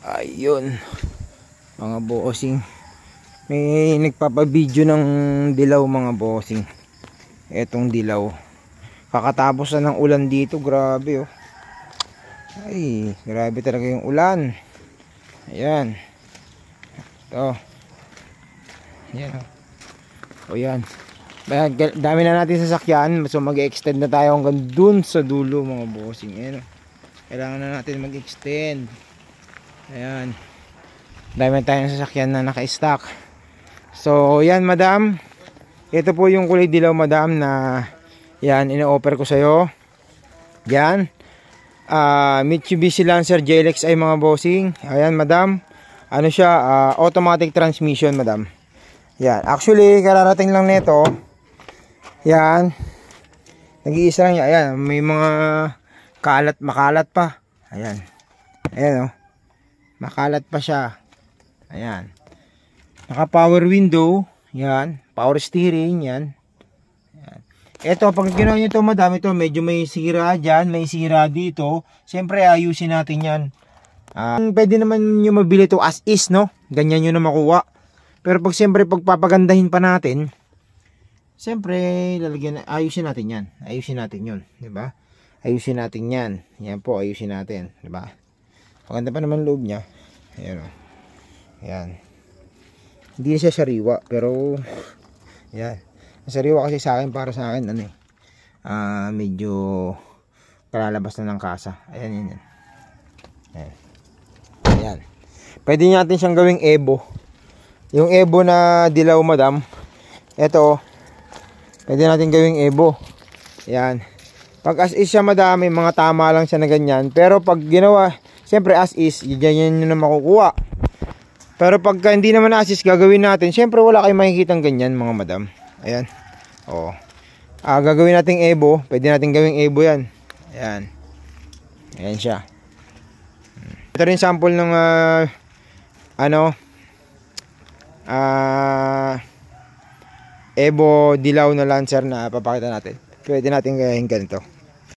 Ayun mga bossing, may nagpapabideo ng dilaw mga bossing. Etong dilaw, kakatapos na ng ulan dito. Grabe oh. Ay, grabe talaga yung ulan. Ayan. Ito. Ayan oh. O yan. Dami na natin sasakyan, so mag-extend na tayo hanggang dun sa dulo mga bossing. Ayan oh. Kailangan na natin mag-extend. Ayan. Dami tayong sasakyan na naka-stock. So yan madam, ito po yung kulay dilaw madam na yan ino-offer ko sa'yo. Yan Mitsubishi Lancer JLX ay mga bossing. Ayan madam, ano siya, automatic transmission madam. Yan, actually kararating lang nito. Yan, nag-iisa lang yan. Ayan, may mga makalat pa. Ayan, ayan oh, makalat pa siya. Ayan, naka power window. Yan, power steering. Yan. Ito, pag ginawa nyo ito madam, ito medyo may sira dyan, may sira dito. Siyempre ayusin natin yan. Pwede naman nyo mabili ito as is, no? Ganyan nyo na makuha. Pero pag siyempre pagpapagandahin pa natin, siyempre lalagyan, ayusin natin yan. Ayusin natin yun, diba? Ayusin natin yan. Yan po, ayusin natin, diba? Maganda pa naman loob nya. Ayan o. Ayan. Hindi siya sariwa, pero yan. Sariwa kasi sa akin, para sa akin ano eh, medyo kalalabas na ng kasa. Ayan, yan, yan. Ayan. Ayan. Pwede natin siyang gawing Evo. Yung Evo na dilaw madam, ito, pwede natin gawing Evo. Ayan. Pag as is siya madam, may mga tama lang siya na ganyan. Pero pag ginawa, siyempre as is, yan yun na makukuha. Pero pagka hindi naman as is gagawin natin, siyempre wala kayong makikitang ganyan mga madam. Ayan. Oo. Gagawin nating Evo. Pwede natin gawing Evo yan. Ayan. Ayan siya. Ito rin sample ng Evo dilaw na Lancer na papakita natin. Pwede natin gayahin ganito.